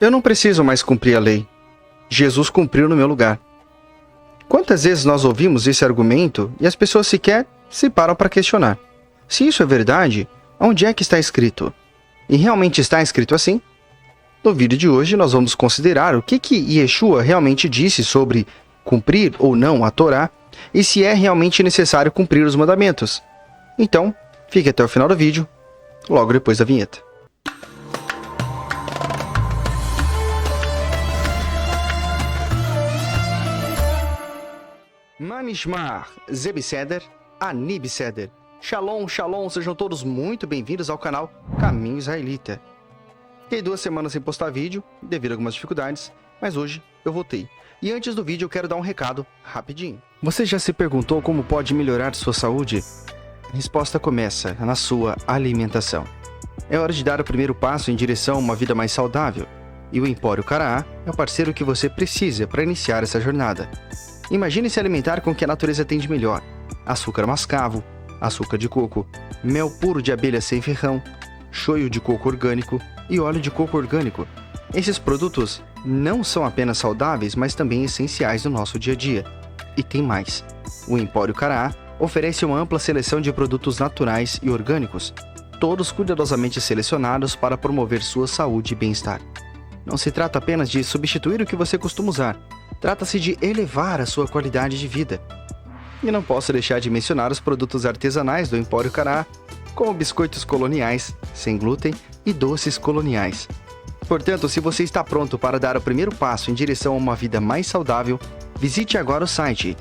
Eu não preciso mais cumprir a lei. Jesus cumpriu no meu lugar. Quantas vezes nós ouvimos esse argumento e as pessoas sequer se param para questionar? Se isso é verdade, onde é que está escrito? E realmente está escrito assim? No vídeo de hoje nós vamos considerar o que Yeshua realmente disse sobre cumprir ou não a Torá e se é realmente necessário cumprir os mandamentos. Então, fique até o final do vídeo, logo depois da vinheta. Manishmar, Zebseder, Anibseder. Shalom, shalom, sejam todos muito bem-vindos ao canal Caminho Israelita. Fiquei 2 semanas sem postar vídeo, devido a algumas dificuldades, mas hoje eu voltei. E antes do vídeo eu quero dar um recado rapidinho. Você já se perguntou como pode melhorar sua saúde? A resposta começa na sua alimentação. É hora de dar o primeiro passo em direção a uma vida mais saudável. E o Empório Caraá é o parceiro que você precisa para iniciar essa jornada. Imagine se alimentar com o que a natureza tem de melhor: açúcar mascavo, açúcar de coco, mel puro de abelha sem ferrão, shoyu de coco orgânico e óleo de coco orgânico. Esses produtos não são apenas saudáveis, mas também essenciais no nosso dia a dia. E tem mais. O Empório Caraá oferece uma ampla seleção de produtos naturais e orgânicos, todos cuidadosamente selecionados para promover sua saúde e bem-estar. Não se trata apenas de substituir o que você costuma usar, trata-se de elevar a sua qualidade de vida. E não posso deixar de mencionar os produtos artesanais do Empório Caraá, como biscoitos coloniais, sem glúten e doces coloniais. Portanto, se você está pronto para dar o primeiro passo em direção a uma vida mais saudável, visite agora o site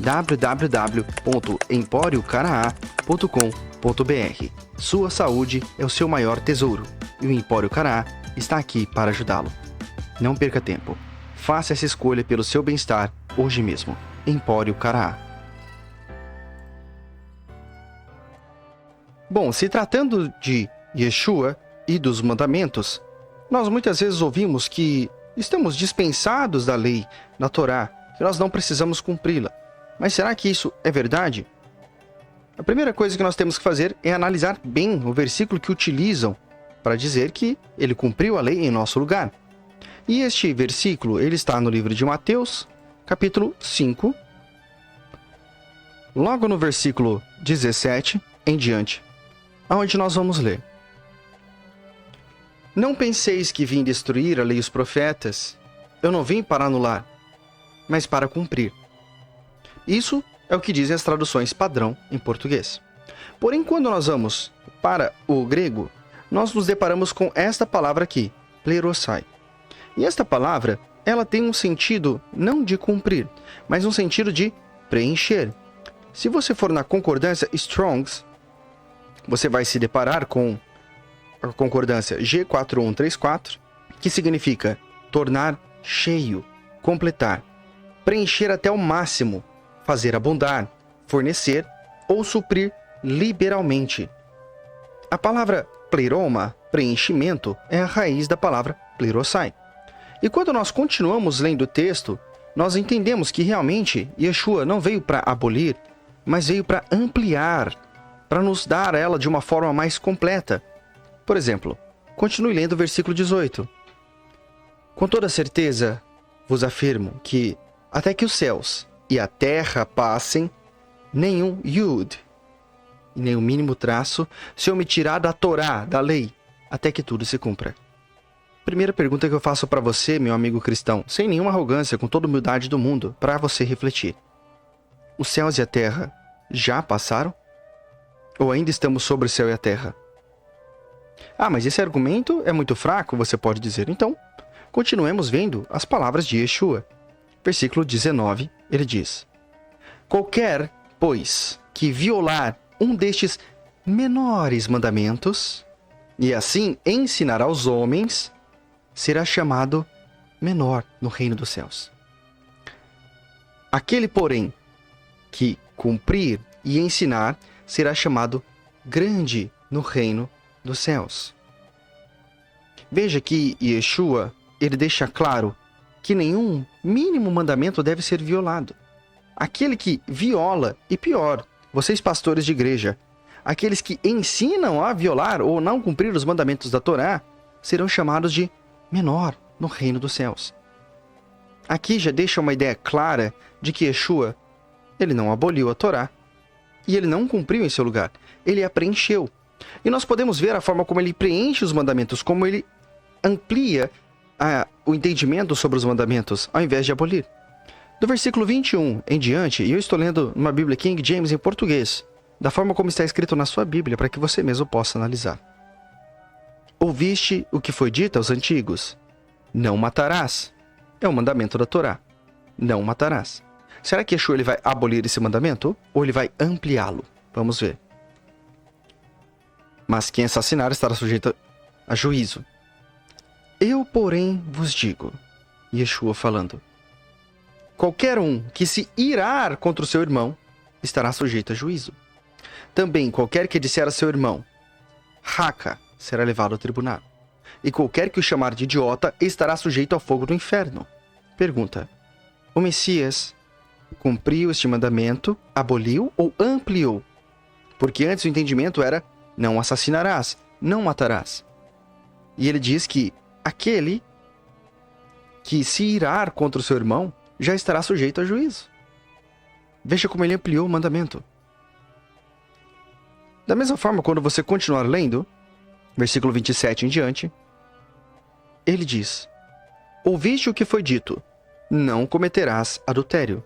www.emporiocaraá.com.br. Sua saúde é o seu maior tesouro e o Empório Caraá está aqui para ajudá-lo. Não perca tempo. Faça essa escolha pelo seu bem-estar hoje mesmo. Empório Caraá. Bom, se tratando de Yeshua e dos mandamentos, nós muitas vezes ouvimos que estamos dispensados da lei, da Torá, que nós não precisamos cumpri-la. Mas será que isso é verdade? A primeira coisa que nós temos que fazer é analisar bem o versículo que utilizam para dizer que ele cumpriu a lei em nosso lugar. E este versículo, ele está no livro de Mateus, capítulo 5, logo no versículo 17 em diante, aonde nós vamos ler: Não penseis que vim destruir a lei e os profetas. Eu não vim para anular, mas para cumprir. Isso é o que dizem as traduções padrão em português. Porém, quando nós vamos para o grego, nós nos deparamos com esta palavra aqui, plerosai. E esta palavra, ela tem um sentido não de cumprir, mas um sentido de preencher. Se você for na concordância Strong's, você vai se deparar com a concordância G4134, que significa tornar cheio, completar, preencher até o máximo, fazer abundar, fornecer ou suprir liberalmente. A palavra pleroma, preenchimento, é a raiz da palavra plerosai. E quando nós continuamos lendo o texto, nós entendemos que realmente Yeshua não veio para abolir, mas veio para ampliar, para nos dar ela de uma forma mais completa. Por exemplo, continue lendo o versículo 18. Com toda certeza vos afirmo que até que os céus e a terra passem, nenhum yud, nem o mínimo traço, se omitirá da Torá, da lei, até que tudo se cumpra. Primeira pergunta que eu faço para você, meu amigo cristão, sem nenhuma arrogância, com toda a humildade do mundo, para você refletir. Os céus e a terra já passaram? Ou ainda estamos sobre o céu e a terra? Ah, mas esse argumento é muito fraco, você pode dizer. Então, continuemos vendo as palavras de Yeshua. Versículo 19, ele diz: Qualquer, pois, que violar um destes menores mandamentos, e assim ensinar aos homens, será chamado menor no reino dos céus. Aquele, porém, que cumprir e ensinar, será chamado grande no reino dos céus. Veja que Yeshua, ele deixa claro que nenhum mínimo mandamento deve ser violado. Aquele que viola, e pior, vocês pastores de igreja, aqueles que ensinam a violar ou não cumprir os mandamentos da Torá, serão chamados de menor no reino dos céus. Aqui já deixa uma ideia clara de que Yeshua, ele não aboliu a Torá e ele não cumpriu em seu lugar, ele a preencheu. E nós podemos ver a forma como ele preenche os mandamentos, como ele amplia o entendimento sobre os mandamentos, ao invés de abolir. Do versículo 21 em diante, e eu estou lendo uma Bíblia King James em português, da forma como está escrito na sua Bíblia, para que você mesmo possa analisar. Ouviste o que foi dito aos antigos: não matarás. É o mandamento da Torá. Não matarás. Será que Yeshua ele vai abolir esse mandamento ou ele vai ampliá-lo? Vamos ver. Mas quem assassinar estará sujeito a juízo. Eu, porém, vos digo, Yeshua falando, qualquer um que se irar contra o seu irmão estará sujeito a juízo. Também qualquer que disser a seu irmão, raca, será levado ao tribunal. E qualquer que o chamar de idiota estará sujeito ao fogo do inferno. Pergunta: o Messias cumpriu este mandamento, aboliu ou ampliou? Porque antes o entendimento era: não assassinarás, não matarás. E ele diz que aquele que se irar contra o seu irmão já estará sujeito a juízo. Veja como ele ampliou o mandamento. Da mesma forma, quando você continuar lendo, versículo 27 em diante, ele diz: ouviste o que foi dito, não cometerás adultério.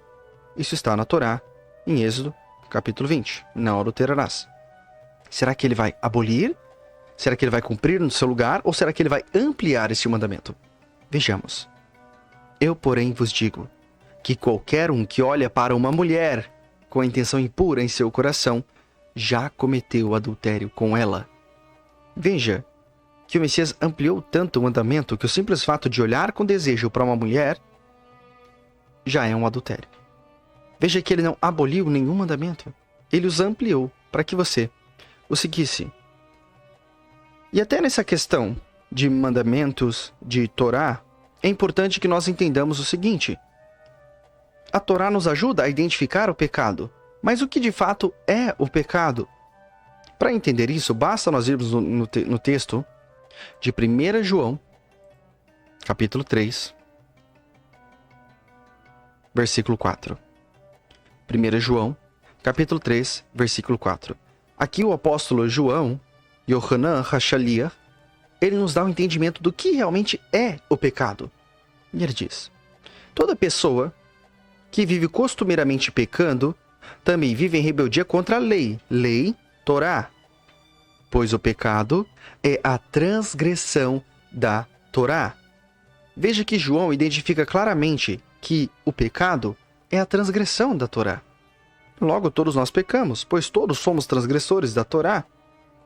Isso está na Torá, em Êxodo, capítulo 20. Não adulterarás. Será que ele vai abolir? Será que ele vai cumprir no seu lugar? Ou será que ele vai ampliar este mandamento? Vejamos. Eu, porém, vos digo que qualquer um que olha para uma mulher com a intenção impura em seu coração já cometeu adultério com ela. Veja que o Messias ampliou tanto o mandamento que o simples fato de olhar com desejo para uma mulher já é um adultério. Veja que ele não aboliu nenhum mandamento. Ele os ampliou para que você o seguisse. E até nessa questão de mandamentos, de Torá, é importante que nós entendamos o seguinte. A Torá nos ajuda a identificar o pecado. Mas o que de fato é o pecado? Para entender isso, basta nós irmos no texto de 1 João, capítulo 3, versículo 4. 1 João, capítulo 3, versículo 4. Aqui o apóstolo João, Yohanan Hashaliah, ele nos dá um entendimento do que realmente é o pecado. E ele diz: toda pessoa que vive costumeiramente pecando também vive em rebeldia contra a lei, Torá. Pois o pecado é a transgressão da Torá. Veja que João identifica claramente que o pecado é a transgressão da Torá. Logo, todos nós pecamos, pois todos somos transgressores da Torá.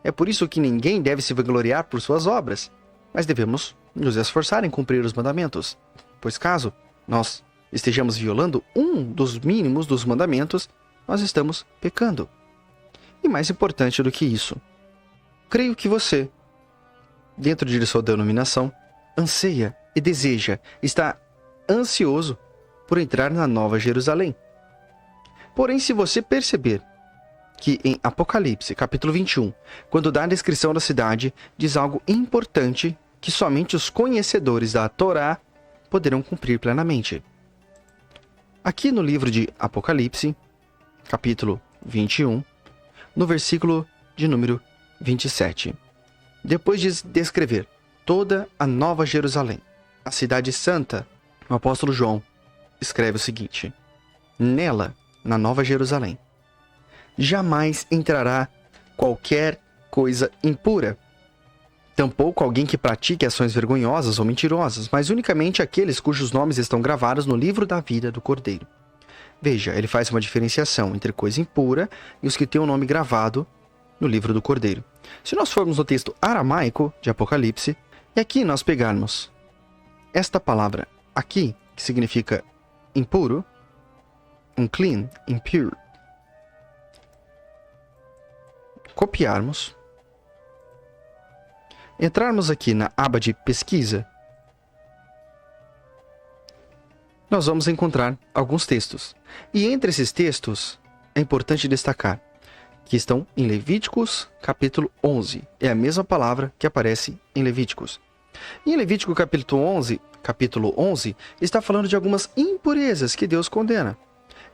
É por isso que ninguém deve se vangloriar por suas obras, mas devemos nos esforçar em cumprir os mandamentos, pois caso nós estejamos violando um dos mínimos dos mandamentos, nós estamos pecando. E mais importante do que isso, creio que você, dentro de sua denominação, anseia e deseja, está ansioso por entrar na Nova Jerusalém. Porém, se você perceber que em Apocalipse, capítulo 21, quando dá a descrição da cidade, diz algo importante que somente os conhecedores da Torá poderão cumprir plenamente. Aqui no livro de Apocalipse, capítulo 21, no versículo de número 27. Depois de descrever toda a Nova Jerusalém, a cidade santa, o apóstolo João escreve o seguinte: nela, na Nova Jerusalém, jamais entrará qualquer coisa impura, tampouco alguém que pratique ações vergonhosas ou mentirosas, mas unicamente aqueles cujos nomes estão gravados no livro da vida do Cordeiro. Veja, ele faz uma diferenciação entre coisa impura e os que têm o nome gravado no livro do Cordeiro. Se nós formos no texto aramaico de Apocalipse, e aqui nós pegarmos esta palavra aqui, que significa impuro, unclean, impure, copiarmos, entrarmos aqui na aba de pesquisa, nós vamos encontrar alguns textos. E entre esses textos, é importante destacar que estão em Levíticos, capítulo 11. É a mesma palavra que aparece em Levíticos. E em Levítico, capítulo 11, capítulo 11, está falando de algumas impurezas que Deus condena.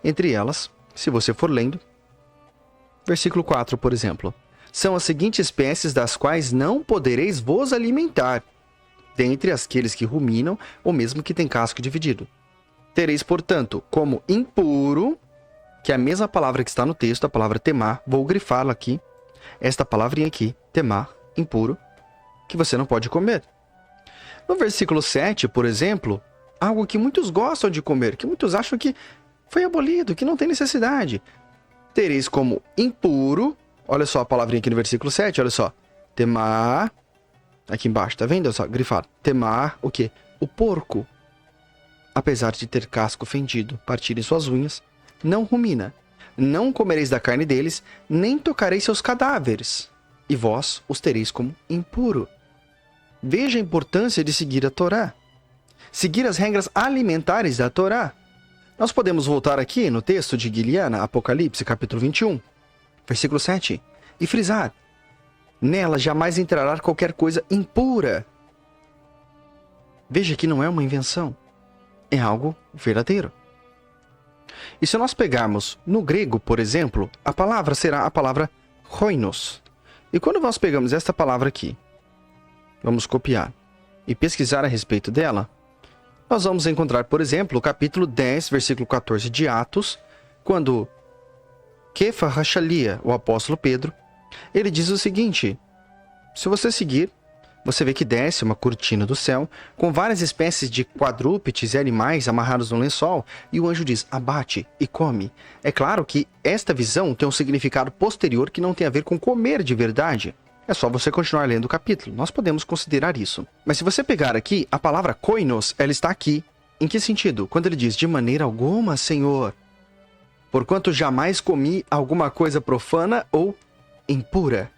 Entre elas, se você for lendo, versículo 4, por exemplo, são as seguintes espécies das quais não podereis vos alimentar, dentre aqueles que ruminam ou mesmo que têm casco dividido. Tereis, portanto, como impuro, que é a mesma palavra que está no texto, a palavra temar, vou grifá-la aqui, esta palavrinha aqui, temar, impuro, que você não pode comer. No versículo 7, por exemplo, algo que muitos gostam de comer, que muitos acham que foi abolido, que não tem necessidade. Tereis como impuro, olha só a palavrinha aqui no versículo 7, olha só, temar, aqui embaixo, tá vendo? Olha só, grifado, temar, o quê? O porco, apesar de ter casco fendido, partirem suas unhas, não rumina, não comereis da carne deles, nem tocareis seus cadáveres, e vós os tereis como impuro. Veja a importância de seguir a Torá. Seguir as regras alimentares da Torá. Nós podemos voltar aqui no texto de Guiliana, Apocalipse, capítulo 21, versículo 7, e frisar: nela jamais entrará qualquer coisa impura. Veja que não é uma invenção, é algo verdadeiro. E se nós pegarmos no grego, por exemplo, a palavra será a palavra koinos. E quando nós pegamos esta palavra aqui, vamos copiar e pesquisar a respeito dela, nós vamos encontrar, por exemplo, o capítulo 10, versículo 14 de Atos, quando Kefa Rachalia, o apóstolo Pedro, ele diz o seguinte: se você seguir, você vê que desce uma cortina do céu, com várias espécies de quadrúpedes e animais amarrados no lençol, e o anjo diz: abate e come. É claro que esta visão tem um significado posterior que não tem a ver com comer de verdade. É só você continuar lendo o capítulo, nós podemos considerar isso. Mas se você pegar aqui, a palavra koinos, ela está aqui. Em que sentido? Quando ele diz: de maneira alguma, Senhor, porquanto jamais comi alguma coisa profana ou impura.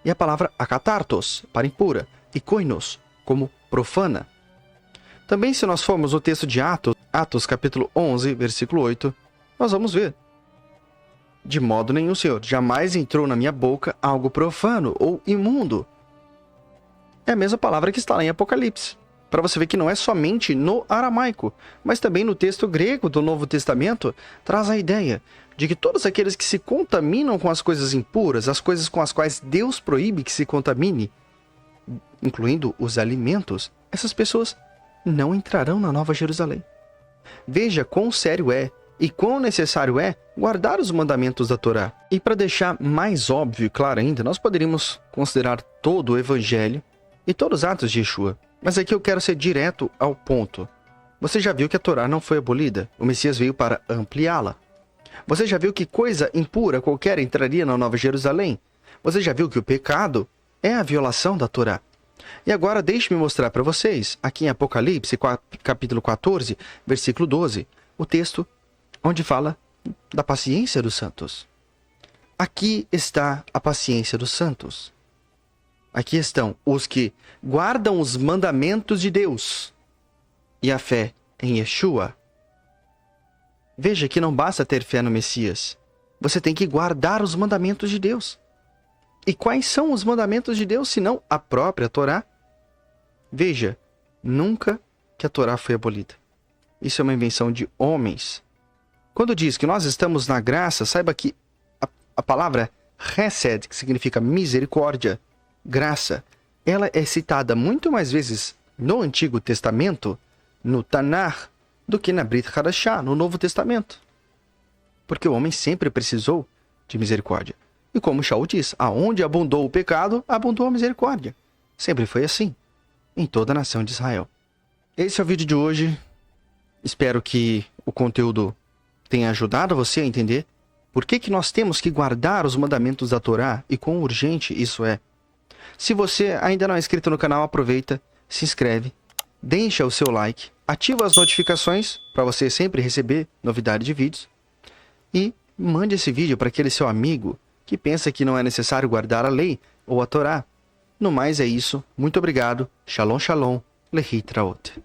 E a palavra akatartos, para impura, e koinos, como profana. Também, se nós formos no texto de Atos capítulo 11, versículo 8, nós vamos ver: de modo nenhum, Senhor, jamais entrou na minha boca algo profano ou imundo. É a mesma palavra que está lá em Apocalipse, para você ver que não é somente no aramaico, mas também no texto grego do Novo Testamento, traz a ideia de que todos aqueles que se contaminam com as coisas impuras, as coisas com as quais Deus proíbe que se contamine, incluindo os alimentos, essas pessoas não entrarão na Nova Jerusalém. Veja quão sério é e quão necessário é guardar os mandamentos da Torá. E para deixar mais óbvio e claro ainda, nós poderíamos considerar todo o Evangelho e todos os atos de Yeshua. Mas aqui eu quero ser direto ao ponto. Você já viu que a Torá não foi abolida? O Messias veio para ampliá-la. Você já viu que coisa impura qualquer entraria na Nova Jerusalém? Você já viu que o pecado é a violação da Torá? E agora deixe-me mostrar para vocês, aqui em Apocalipse, capítulo 14, versículo 12, o texto onde fala da paciência dos santos. Aqui está a paciência dos santos. Aqui estão os que guardam os mandamentos de Deus e a fé em Yeshua. Veja que não basta ter fé no Messias. Você tem que guardar os mandamentos de Deus. E quais são os mandamentos de Deus, senão a própria Torá? Veja, nunca que a Torá foi abolida. Isso é uma invenção de homens. Quando diz que nós estamos na graça, saiba que a palavra Hesed, que significa misericórdia, graça, ela é citada muito mais vezes no Antigo Testamento, no Tanakh, do que na Brit Hadashah, no Novo Testamento. Porque o homem sempre precisou de misericórdia. E como Shaul diz, aonde abundou o pecado, abundou a misericórdia. Sempre foi assim, em toda a nação de Israel. Esse é o vídeo de hoje. Espero que o conteúdo tenha ajudado você a entender por que nós temos que guardar os mandamentos da Torá e quão urgente isso é. Se você ainda não é inscrito no canal, aproveita, se inscreve, deixa o seu like, ativa as notificações para você sempre receber novidade de vídeos e mande esse vídeo para aquele seu amigo que pensa que não é necessário guardar a lei ou a Torá. No mais é isso. Muito obrigado. Shalom, shalom. Lehi traot.